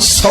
100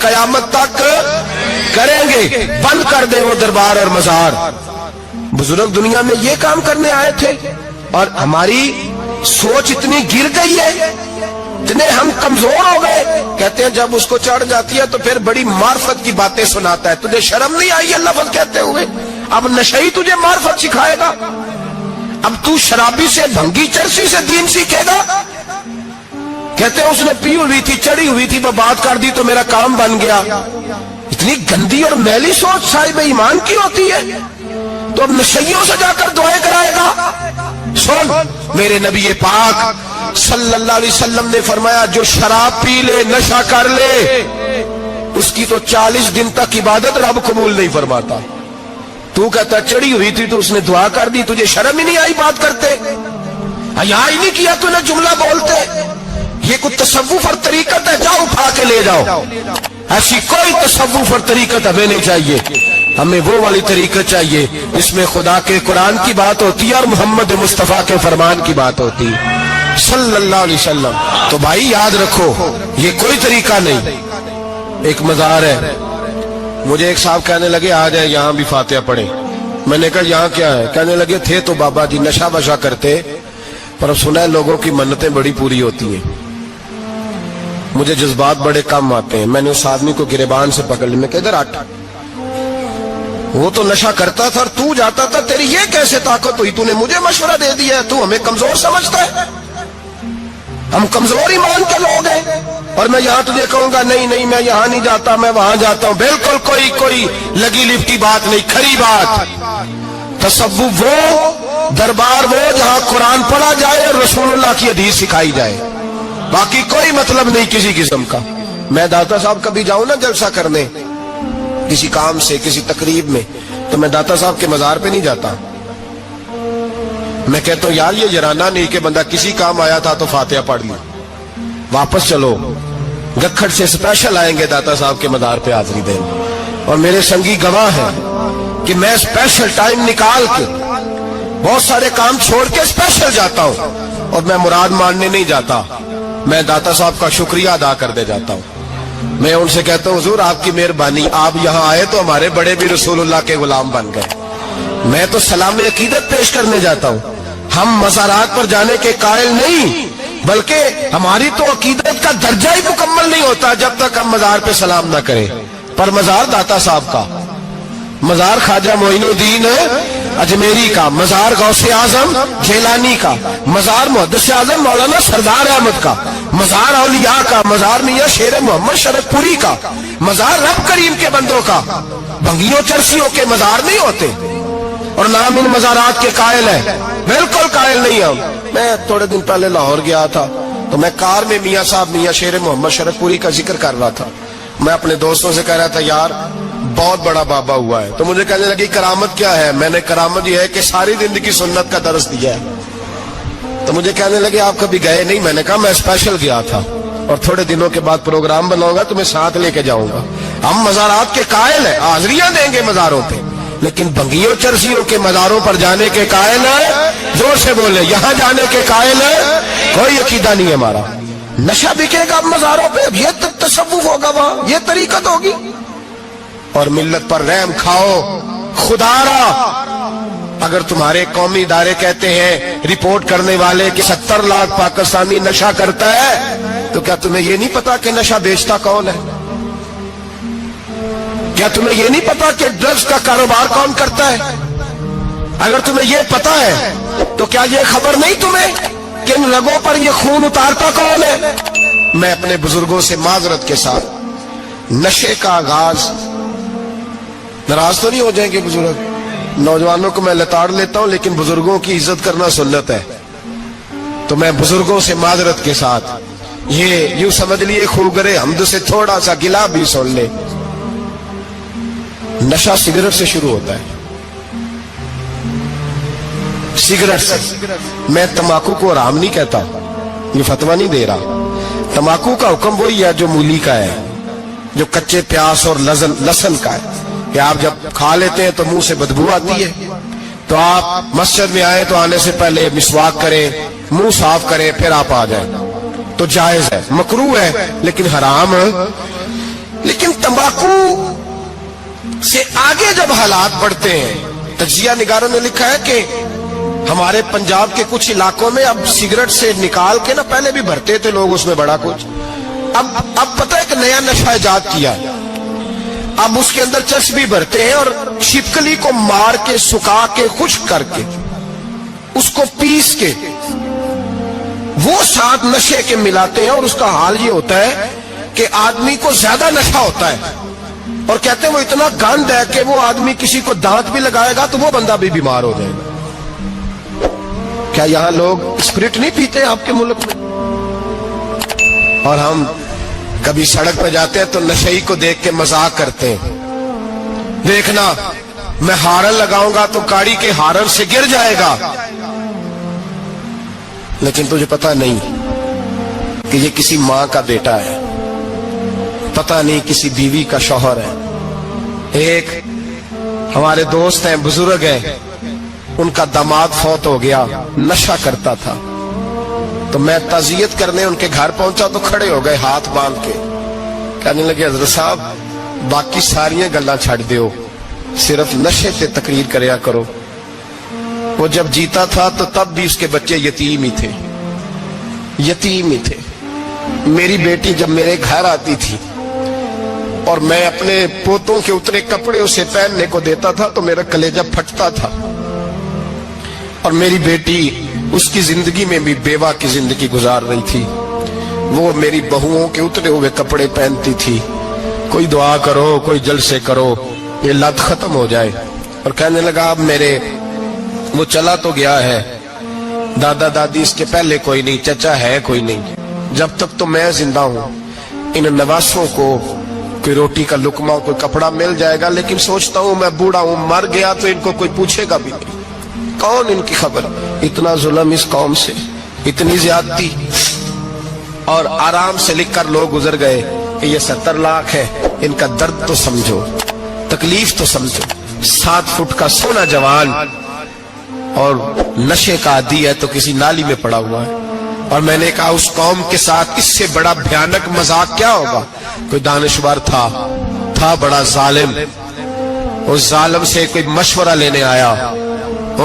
قیامت تک کریں گے۔ بند کر دیں وہ دربار اور مزار۔ بزرگ دنیا میں یہ کام کرنے آئے تھے، اور ہماری سوچ اتنی گر گئی ہے، اتنے ہم کمزور ہو گئے۔ کہتے ہیں جب اس کو چڑھ جاتی ہے تو پھر بڑی معرفت کی باتیں سناتا ہے۔ تجھے شرم نہیں آئی یہ لفظ کہتے ہوئے؟ اب نشئی تجھے معرفت سکھائے گا؟ اب تو شرابی سے، بھنگی چرسی سے دین سیکھے گا؟ کہتے ہیں اس نے پی ہوئی تھی، چڑھی ہوئی تھی، وہ بات کر دی تو میرا کام بن گیا۔ اتنی گندی اور میلی سوچ صاحب ایمان کی ہوتی ہے، تو اب نشیوں سے جا کر دعائیں کرائے گا؟ سن، میرے نبی پاک صلی اللہ علیہ وسلم نے فرمایا جو شراب پی لے، نشہ کر لے، اس کی تو 40 دن تک عبادت رب قبول نہیں فرماتا۔ تو کہتا چڑھی ہوئی تھی تو اس نے دعا کر دی، تجھے شرم ہی نہیں آئی بات کرتے؟ حیا ہی نہیں کیا تو نے جملہ بولتے؟ یہ کوئی تصوف اور طریقت ہے؟ جاؤ اٹھا کے لے جاؤ۔ ایسی کوئی تصوف اور طریقت ہمیں نہیں چاہیے، ہمیں وہ والی طریقت چاہیے جس میں خدا کے قرآن کی بات ہوتی ہے اور محمد مصطفیٰ کے فرمان کی بات ہوتی ہے صلی اللہ علیہ وسلم۔ تو بھائی یاد رکھو، یہ کوئی طریقہ نہیں۔ ایک مزار ہے، مجھے ایک صاحب کہنے لگے آ جائے یہاں بھی فاتحہ پڑھیں۔ میں نے کہا یہاں کیا ہے؟ کہنے لگے تھے تو بابا جی نشہ وشا کرتے، پر اب سنا ہے لوگوں کی منتیں بڑی پوری ہوتی ہیں۔ مجھے جذبات بڑے کم آتے ہیں۔ میں نے اس آدمی کو گریبان سے پکڑ لی، میں کہ ادھر ہٹ، وہ تو نشہ کرتا تھا اور تو جاتا تھا، تیری یہ کیسے طاقت ہوئی؟ تو نے مجھے مشورہ دے دیا ہے، تو ہمیں کمزور سمجھتا ہے؟ ہم کمزور ایمان کے لوگ ہیں، اور میں یہاں تجھے کہوں گا نہیں نہیں میں یہاں نہیں جاتا، میں وہاں جاتا ہوں۔ بالکل کوئی لگی لپٹی بات نہیں، کھری بات۔ تصوف وہ، دربار وہ جہاں قرآن پڑھا جائے اور رسول اللہ کی حدیث سکھائی جائے، باقی کوئی مطلب نہیں کسی قسم کا۔ میں داتا صاحب کبھی جاؤں نا جلسہ کرنے کسی کام سے، کسی تقریب میں، تو میں داتا صاحب کے مزار پہ نہیں جاتا۔ میں کہتا ہوں یار یہ جرانہ نہیں کہ بندہ کسی کام آیا تھا تو فاتحہ پڑھ لی، واپس چلو۔ گکھڑ سے اسپیشل آئیں گے داتا صاحب کے مزار پہ حاضری دیں، اور میرے سنگی گواہ ہیں کہ میں اسپیشل ٹائم نکال کے بہت سارے کام چھوڑ کے اسپیشل جاتا ہوں، اور میں مراد ماننے نہیں جاتا، میں داتا صاحب کا شکریہ ادا کر دے جاتا ہوں۔ میں ان سے کہتا ہوں حضور آپ کی مہربانی، آپ یہاں آئے تو ہمارے بڑے بھی رسول اللہ کے غلام بن گئے۔ میں تو سلام عقیدت پیش کرنے جاتا ہوں۔ ہم مزارات پر جانے کے قائل نہیں، بلکہ ہماری تو عقیدت کا درجہ ہی مکمل نہیں ہوتا جب تک ہم مزار پہ سلام نہ کریں۔ پر مزار داتا صاحب کا، مزار خواجہ معین الدین اجمیری کا، مزار غوث اعظم جیلانی کا، مزار محدث اعظم مولانا سردار احمد کا، مزار اولیاء کا، مزار میاں شیر محمد شرف پوری کا، مزار رب کریم کے بندوں کا۔ بھنگیوں چرسیوں کے مزار نہیں ہوتے، اور نام ان مزارات کے قائل ہے، بالکل قائل نہیں ہم۔ میں تھوڑے دن پہلے لاہور گیا تھا تو میں کار میں میاں صاحب میاں شیر محمد شرف پوری کا ذکر کر رہا تھا۔ میں اپنے دوستوں سے کہہ رہا تھا یار بہت بڑا بابا ہوا ہے، تو مجھے کہنے لگی کرامت کیا ہے؟ میں نے کرامت یہ ہے کہ ساری زندگی سنت کا درس دیا ہے۔ تو مجھے کہنے لگے آپ کبھی گئے نہیں؟ میں نے کہا میں اسپیشل گیا تھا، اور تھوڑے دنوں کے بعد پروگرام بناؤں گا تمہیں ساتھ لے کے جاؤں گا۔ ہم مزارات کے قائل ہیں، حاضریاں دیں گے مزاروں پہ، لیکن بھنگیوں چرسیوں کے مزاروں پر جانے کے قائل ہیں؟ زور سے بولے، یہاں جانے کے قائل ہیں؟ کوئی عقیدہ نہیں ہے ہمارا۔ نشہ بکے گا مزاروں پہ، یہ تصوف ہوگا وہاں، یہ طریقت ہوگی۔ اور ملت پر رحم کھاؤ خدا را۔ اگر تمہارے قومی ادارے کہتے ہیں رپورٹ کرنے والے کہ 70 لاکھ پاکستانی نشہ کرتا ہے، تو کیا تمہیں یہ نہیں پتا کہ نشہ بیچتا کون ہے؟ کیا تمہیں یہ نہیں پتا کہ ڈرگز کا کاروبار کون کرتا ہے؟ اگر تمہیں یہ پتا ہے تو کیا یہ خبر نہیں تمہیں کہ ان رگوں پر یہ خون اتارتا کون ہے؟ میں اپنے بزرگوں سے معذرت کے ساتھ، نشے کا آغاز، ناراض تو نہیں ہو جائیں گے بزرگ، نوجوانوں کو میں لتاڑ لیتا ہوں لیکن بزرگوں کی عزت کرنا سنت ہے، تو میں بزرگوں سے معذرت کے ساتھ یہ یوں سمجھ لیے خوگرے حمد سے تھوڑا سا گلا بھی سن لے۔ نشہ سگریٹ سے شروع ہوتا ہے، سگریٹ سے۔ میں تمباکو کو حرام نہیں کہتا، یہ فتویٰ نہیں دے رہا۔ تمباکو کا حکم وہی ہے جو مولی کا ہے، جو کچے پیاز اور لہسن کا ہے، کہ آپ جب کھا لیتے ہیں تو منہ سے بدبو آتی ہے، تو آپ مسجد میں آئے تو آنے سے پہلے مسواک کریں، منہ صاف کریں، پھر آپ آ جائیں۔ تو جائز ہے, مکروہ ہے لیکن حرام ہے. لیکن تمباکو سے آگے جب حالات بڑھتے ہیں, تجزیہ نگاروں نے لکھا ہے کہ ہمارے پنجاب کے کچھ علاقوں میں اب سگریٹ سے نکال کے نا, پہلے بھی بھرتے تھے لوگ اس میں بڑا کچھ, اب پتہ ہے کہ نیا نشہ ایجاد کیا, اب اس کے اندر چرس بھی بھرتے ہیں اور چھپکلی کو مار کے سکھا کے خشک کر کے اس کو پیس کے وہ ساتھ نشے کے ملاتے ہیں, اور اس کا حال یہ ہوتا ہے کہ آدمی کو زیادہ نشہ ہوتا ہے, اور کہتے ہیں وہ اتنا گند ہے کہ وہ آدمی کسی کو دانت بھی لگائے گا تو وہ بندہ بھی بیمار ہو جائے گا. کیا یہاں لوگ اسپرٹ نہیں پیتے آپ کے ملک میں؟ اور ہم کبھی سڑک پہ جاتے ہیں تو نشئی کو دیکھ کے مذاق کرتے ہیں, دیکھنا میں ہارن لگاؤں گا تو گاڑی کے ہارن سے گر جائے گا, لیکن تجھے پتا نہیں کہ یہ کسی ماں کا بیٹا ہے, پتا نہیں کسی بیوی کا شوہر ہے. ایک ہمارے دوست ہیں, بزرگ ہیں, ان کا داماد فوت ہو گیا, نشہ کرتا تھا, تو میں تعزیت کرنے ان کے گھر پہنچا تو کھڑے ہو گئے ہاتھ باندھ کے, کہنے لگے حضرت صاحب باقی ساری گلاں چھڑ دیو, صرف نشے تے تقریر کریا کرو. وہ جب جیتا تھا تو تب بھی اس کے بچے یتیم ہی تھے, یتیم ہی تھے. میری بیٹی جب میرے گھر آتی تھی اور میں اپنے پوتوں کے اترے کپڑے اسے پہننے کو دیتا تھا تو میرا کلیجہ پھٹتا تھا, اور میری بیٹی اس کی زندگی میں بھی بیوہ کی زندگی گزار رہی تھی. وہ میری بہوؤں کے اترے ہوئے کپڑے پہنتی تھی. کوئی دعا کرو, کوئی جلسے کرو, یہ لت ختم ہو جائے. اور کہنے لگا اب میرے وہ چلا تو گیا ہے, دادا دادی اس کے پہلے کوئی نہیں, چچا ہے کوئی نہیں, جب تک تو میں زندہ ہوں ان نواسوں کو کوئی روٹی کا لقمہ, کوئی کپڑا مل جائے گا, لیکن سوچتا ہوں میں بوڑھا ہوں, مر گیا تو ان کو کوئی پوچھے گا بھی نہیں, کون ان کی خبر. اتنا ظلم اس قوم سے, اتنی زیادتی, اور آرام سے لکھ کر لوگ گزر گئے کہ یہ 70 لاکھ ہے, ان کا درد تو سمجھو, تکلیف تو سمجھو. 7 فٹ کا سونا جوان اور نشے کا عادی ہے تو کسی نالی میں پڑا ہوا ہے. اور میں نے کہا اس قوم کے ساتھ اس سے بڑا بھیانک مذاق کیا ہوگا. کوئی دانشور تھا بڑا ظالم, اس ظالم سے کوئی مشورہ لینے آیا,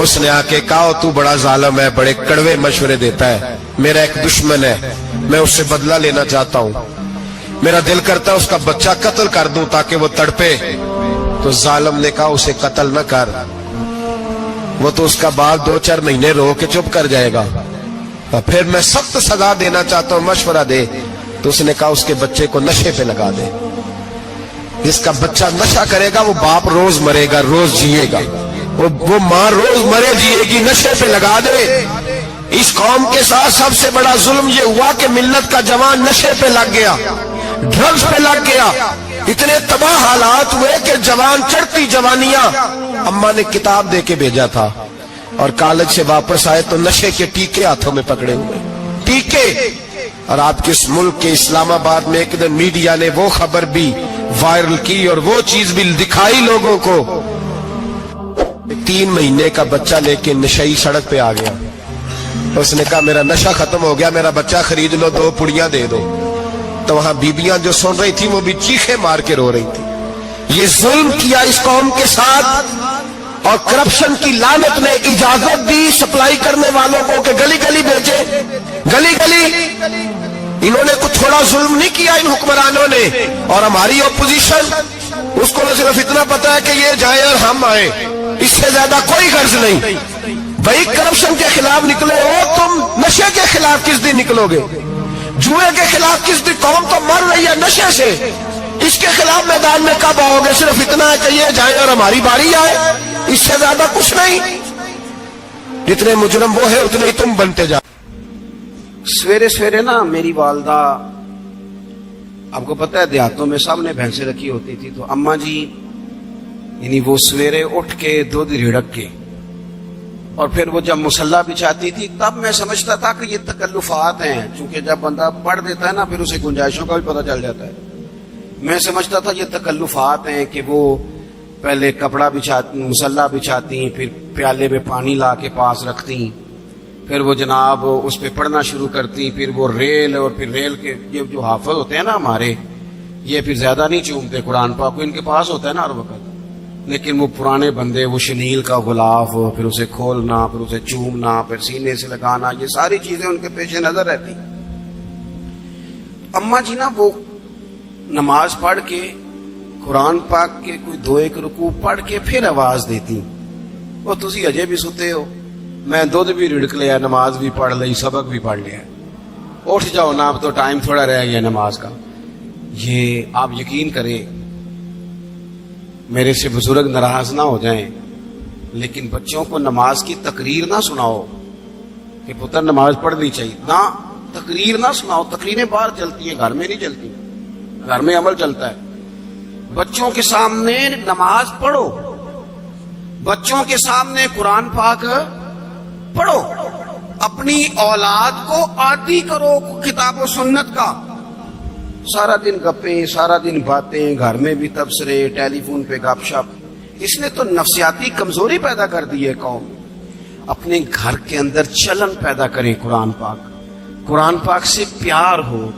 اس نے آ کے کہا تو بڑا ظالم ہے, بڑے کڑوے مشورے دیتا ہے, میرا ایک دشمن ہے, میں اس سے بدلہ لینا چاہتا ہوں, میرا دل کرتا ہے اس کا بچہ قتل کر دوں تاکہ وہ تڑپے. تو ظالم نے کہا اسے قتل نہ کر, وہ تو اس کا باپ 2-4 مہینے رو کے چپ کر جائے گا. پھر میں سخت سزا دینا چاہتا ہوں, مشورہ دے. تو اس نے کہا اس کے بچے کو نشے پہ لگا دے, جس کا بچہ نشہ کرے گا وہ باپ روز مرے گا, روز جیے گا, وہ ماں روز مرے جیے گی, نشے پہ لگا دے. اس قوم کے ساتھ سب سے بڑا ظلم یہ ہوا کہ ملت کا جوان نشے پہ لگ گیا, ڈرگز پہ لگ گیا. اتنے تباہ حالات ہوئے کہ جوان چڑھتی جوانیاں, اماں نے کتاب دے کے بھیجا تھا, اور کالج سے واپس آئے تو نشے کے ٹیکے ہاتھوں میں پکڑے ہوئے, ٹیکے. اور آپ کے اس ملک کے اسلام آباد میں ایک دن میڈیا نے وہ خبر بھی وائرل کی اور وہ چیز بھی دکھائی لوگوں کو. 3 مہینے کا بچہ لے کے نشئی سڑک پہ آ گیا, اس نے کہا میرا نشہ ختم ہو گیا, میرا بچہ خرید لو, 2 پڑیاں دے دو. تو وہاں بیبیاں جو سن رہی تھی وہ بھی چیخے مار کے رو رہی تھی. یہ ظلم کیا اس قوم کے ساتھ, اور کرپشن کی لعنت نے اجازت دی سپلائی کرنے والوں کو کہ گلی گلی بھیجے, گلی گلی. انہوں نے کچھ تھوڑا ظلم نہیں کیا ان حکمرانوں نے. اور ہماری اپوزیشن اس کو نہ صرف اتنا پتا ہے کہ یہ جائیں اور ہم آئیں, اس سے زیادہ کوئی غرض نہیں. بھائی کرپشن کے خلاف نکلے ہو تم, نشے کے خلاف کس دن نکلو گے, جوئے کے خلاف کس دن, قوم تو مر رہی ہے نشے سے, اس کے خلاف میدان میں کب آؤ گے. صرف اتنا ہے کہ یہ جائیں اور ہماری باری آئے, اس سے زیادہ کچھ نہیں. جتنے مجرم وہ ہے اتنے ہی تم بنتے جاؤ. سویرے سویرے نا میری والدہ, آپ کو پتہ ہے دیہاتوں میں سامنے بھینسیں رکھی ہوتی تھی, تو اماں جی یعنی وہ سویرے اٹھ کے دودھ رڑک کے اور پھر وہ جب مصلی بچھاتی تھی تب میں سمجھتا تھا کہ یہ تکلفات ہیں, چونکہ جب بندہ پڑھ دیتا ہے نا پھر اسے گنجائشوں کا بھی پتہ چل جاتا ہے. میں سمجھتا تھا یہ تکلفات ہیں کہ وہ پہلے کپڑا بچھاتی, مصلی بچھاتی, پھر پیالے میں پانی لا کے پاس رکھتی, پھر وہ جناب اس پہ پڑھنا شروع کرتی، پھر وہ ریل، اور پھر ریل کے یہ جو حافظ ہوتے ہیں نا ہمارے، یہ پھر زیادہ نہیں چومتے قرآن پاک کو، ان کے پاس ہوتا ہے نا ہر وقت، لیکن وہ پرانے بندے وہ شنیل کا غلاف، پھر اسے کھولنا، پھر اسے چومنا، پھر سینے سے لگانا، یہ ساری چیزیں ان کے پیش نظر رہتی۔ اماں جی نا وہ نماز پڑھ کے قرآن پاک کے کوئی 2-1 رکوع پڑھ کے پھر آواز دیتی، وہ تسی اجے بھی ستے ہو، میں دودھ بھی رڑک لیا، نماز بھی پڑھ لی، سبق بھی پڑھ لیا، اٹھ جاؤ نا، اب تو ٹائم تھوڑا رہ گیا نماز کا۔ یہ آپ یقین کریں، میرے سے بزرگ ناراض نہ ہو جائیں، لیکن بچوں کو نماز کی تقریر نہ سناؤ کہ پتر نماز پڑھنی چاہیے، نہ تقریر نہ سناؤ، تقریریں باہر چلتی ہیں، گھر میں نہیں چلتی، گھر میں عمل چلتا ہے۔ بچوں کے سامنے نماز پڑھو، بچوں کے سامنے قرآن پاک پڑھو، اپنی اولاد کو عادی کرو کتاب و سنت کا۔ سارا دن گپیں، سارا دن باتیں، گھر میں بھی تبصرے، ٹیلی فون پہ گپ شپ، اس نے تو نفسیاتی کمزوری پیدا کر دی ہے قوم۔ اپنے گھر کے اندر چلن پیدا کریں، قرآن پاک سے پیار ہو۔